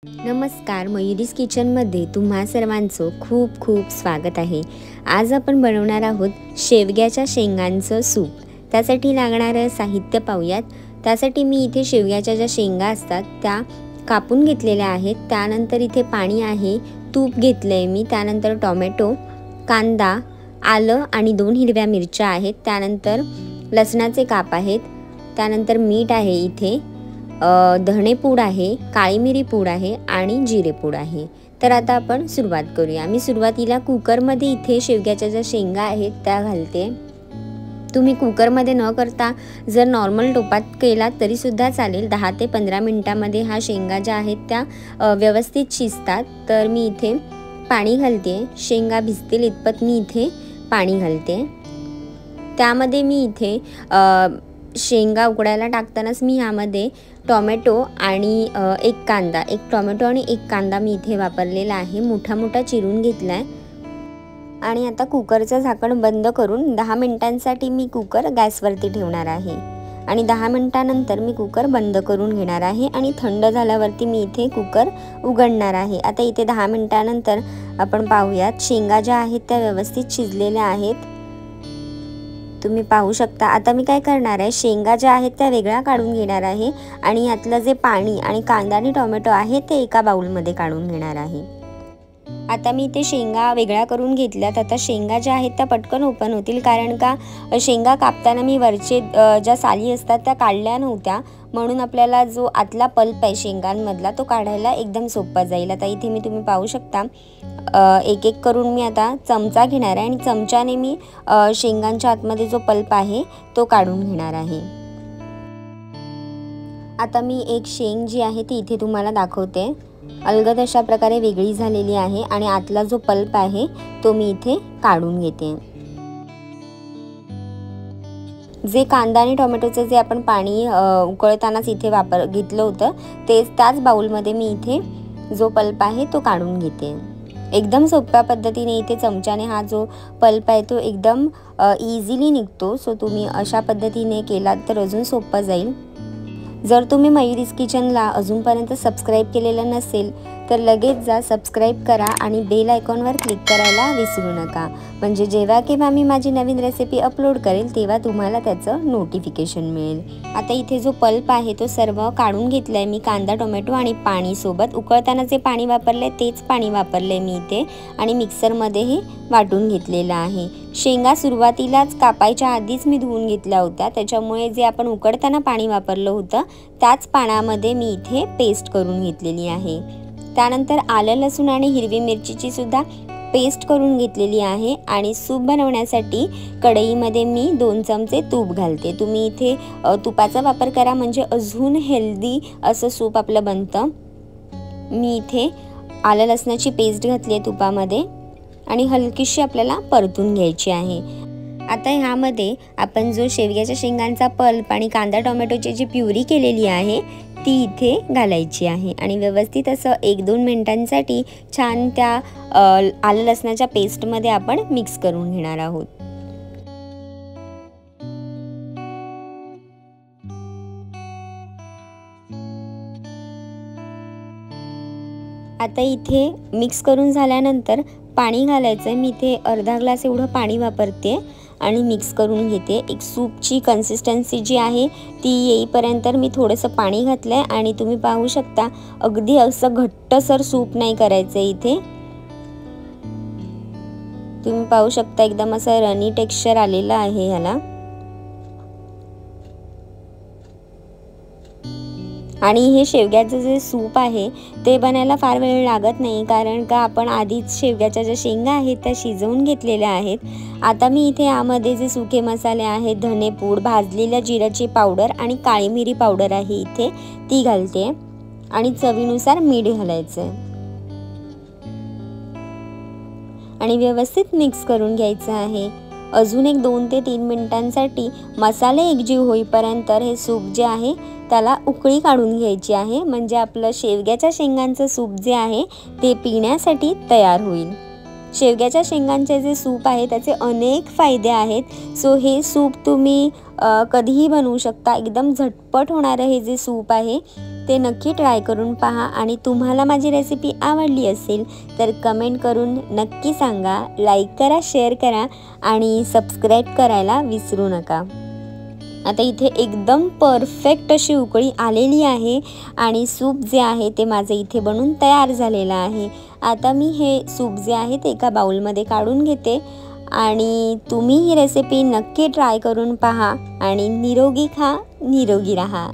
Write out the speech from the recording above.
नमस्कार, मयुरीज किचनमध्ये तुम्हा सर्वांचं खूप खूप स्वागत आहे। आज आपण बनवणार आहोत शेवग्याच्या शेंगांचं सूप। त्यासाठी लागणारं साहित्य पाहूयात। त्यासाठी मी इथे शेवग्याच्या ज्या शेंगा असतात त्या कापून घेतलेल्या आहेत। त्यानंतर इथे पाणी आहे, तूप घेतलंय मी, त्यानंतर टोमॅटो, कांदा, आलं आणि 2 हिरव्या मिरच्या आहेत, त्यानंतर लसणाचे काप आहेत, त्यानंतर मीठ आहे, इथे धणे पूड आहे, काळी मिरी पूड आहे आणि जिरे पूड आहे। तर आता आपण सुरुवात करूया। मी सुरुवातीला कुकरमध्ये इथे शेवग्याच्या ज्या शेंगा आहेत त्या घालते। तुम्ही कुकरमध्ये न करता जर नॉर्मल टोपात केलात तरी सुद्धा चालेल। 10 ते 15 मिनिटांमध्ये हा शेंगा ज्या आहेत त्या व्यवस्थित शिजतात। तर मी इथे पाणी घालते, शेंगा भिजतील इतपत मी इथे पाणी घालते। त्यामध्ये मी इथे शेंगा उकडायला टाकतानाच मी यामध्ये टोमॅटो आणि एक टोमॅटो आणि एक कांदा मी इथे वापरलेला आहे, मोठा मोठा चिरून घेतलाय। आणि आता कुकरचं झाकण बंद करून 10 मिनिटांसाठी मी कुकर गॅसवरती ठेवणार आहे आणि 10 मिनिटांनंतर मी कुकर बंद करून घेणार आहे आणि थंड झाल्यावरती मी इथे कुकर उघडणार आहे। आता इथे 10 मिनिटांनंतर आपण पाहूयात शेंगा ज्या आहेत त्या व्यवस्थित शिजलेल्या आहेत, तुम्ही पाहू शकता। आता मी काय करणार आहे, शेंगा ज्या आहेत त्या वेगळ्या काढून घेणार आहे आणि यातलं जे पाणी आणि कांदा आणि टोमॅटो आहे ते एका बाउलमध्ये काढून घेणार आहे। आता मी इथे शेंगा वेगळ्या करून घेतल्यात। आता शेंगा ज्या आहेत त्या पटकन ओपन होतील, कारण का शेंगा कापताना मी वरचे ज्या साली असतात त्या काढल्या नव्हत्या, म्हणून आपल्याला जो आतला पल्प आहे शेंगांमधला तो काढायला एकदम सोपा जाईल। आता इथे तुम्ही पाहू शकता एक एक करून मी आता चमचा घेणार आहे आणि चमच्याने मी शेंगांच्या आतमध्ये जो पल्प आहे तो काढून घेणार आहे। आता मी एक शेंग जी आहे ती इथे तुम्हाला दाखवते, अलगद अशा प्रकारे वेगळी झालेली आहे आणि आतला जो पल्प आहे तो मी इथे काढून घेते। जे कांदा आणि टोमॅटोचं जे आपण पाणी उकळतानाच इथे घेतलं होतं त्याच बाउलमध्ये मी इथे जो पल्प आहे तो काढून घेते। एकदम सोप्या पद्धतीने इथे चमच्याने हा जो पल्प आहे तो एकदम इझिली निघतो। सो तुम्ही अशा पद्धतीने केलात तर अजून सोपं जाईल। जर तुम्ही मयुरीज किचनला अजूनपर्यंत सबस्क्राईब केलेलं नसेल तर लगेच जा, सबस्क्राईब करा आणि बेल आयकॉनवर क्लिक करायला विसरू नका, म्हणजे जेव्हा केव्हा मी माझी नवीन रेसिपी अपलोड करेल तेव्हा तुम्हाला त्याचं नोटिफिकेशन मिळेल। आता इथे जो पल्प आहे तो सर्व काढून घेतलाय मी कांदा, टोमॅटो आणि पाणी सोबत। उकळताना जे पाणी वापरले तेच पाणी वापरले मी इथे आणि मिक्सरमध्ये हे वाटून घेतलेलं आहे। शेंगा सुरुवातीलाच कापायच्या आधीच मी धुवून घेतल्या होत्या, त्याच्यामुळे जे आपण उकडताना पाणी वापरलं होतं त्याच पाण्यामध्ये मी इथे पेस्ट करून घेतलेली आहे। त्यानंतर आलं, लसूण आणि हिरवी मिरचीची सुद्धा पेस्ट करून घेतलेली आहे आणि सूप बनवण्यासाठी कढईमध्ये मी 2 चमचे तूप घालते। तुम्ही इथे तुपाचा वापर करा, म्हणजे अजून हेल्दी असं सूप आपलं बनतं। मी इथे आलं लसणाची पेस्ट घातली आहे तुपामध्ये आणि हलकीशी आपल्याला परतून घ्यायची आहे। आता ह्यामध्ये आपण जो शेवग्याच्या शेंगांचा पल्प आणि कांदा टोमॅटोची जी प्युरी केलेली आहे ती इथे घालायची आहे आणि व्यवस्थित असं 1-2 मिनिटांसाठी छान त्या आलं लसणाच्या पेस्टमध्ये आपण मिक्स करून घेणार आहोत। आता इथे मिक्स करून झाल्यानंतर पाणी घालायचं। मी इथे अर्धा ग्लास एवढं पाणी वापरते आणि मिक्स करून घेते। एक सूपची कन्सिस्टन्सी जी आहे ती येईपर्यंत मी थोडंसं पाणी घातलंय आणि तुम्ही पाहू शकता अगदी असं घट्टसर सूप नाही करायचं इथे। तुम्ही पाहू शकता एकदम असं रनी टेक्स्चर आलेलं आहे ह्याला। आणि हे शेवग्याचं जे सूप आहे ते बनायला फार वेळ लागत नाही, कारण का आपण आधीच शेवग्याच्या ज्या शेंगा आहेत त्या शिजवून घेतलेल्या आहेत। आता मी इथे यामध्ये जे सुके मसाले आहेत, धनेपूड, भाजलेल्या जिऱ्याची पावडर आणि काळी मिरी पावडर आहे इथे ती घालते आणि चवीनुसार मीठ घालायचं आणि व्यवस्थित मिक्स करून घ्यायचं आहे। अजून एक 2 ते 3 मिनिटांसाठी मसाले एकजीव होईपर्यंत हे सूप जे आहे त्याला उकळी काढून घ्यायची आहे, म्हणजे आपलं शेवग्याच्या शेंगांचं सूप जे आहे ते पिण्यासाठी तयार होईल। शेवग्याच्या शेंगांचे जे सूप आहे त्याचे अनेक फायदे आहेत। सो हे सूप तुम्ही कधीही बनवू शकता। एकदम झटपट होणारं हे जे सूप आहे ते नक्की ट्राय करून पहा आणि तुम्हाला माझी रेसिपी आवडली असेल तर कमेंट करून नक्की सांगा. लाईक करा, शेअर करा आणि सबस्क्राईब करायला विसरू नका. आता इथे एकदम परफेक्ट अशी उकळी आलेली आहे आणि सूप जे आहे ते माझे इथे बनून तयार झालेलं आहे. आता मी हे सूप जे आहे ते एका बाउलमध्ये काढून घेते आणि तुम्ही ही रेसिपी नक्की ट्राय करून पहा आणि निरोगी खा, निरोगी राहा.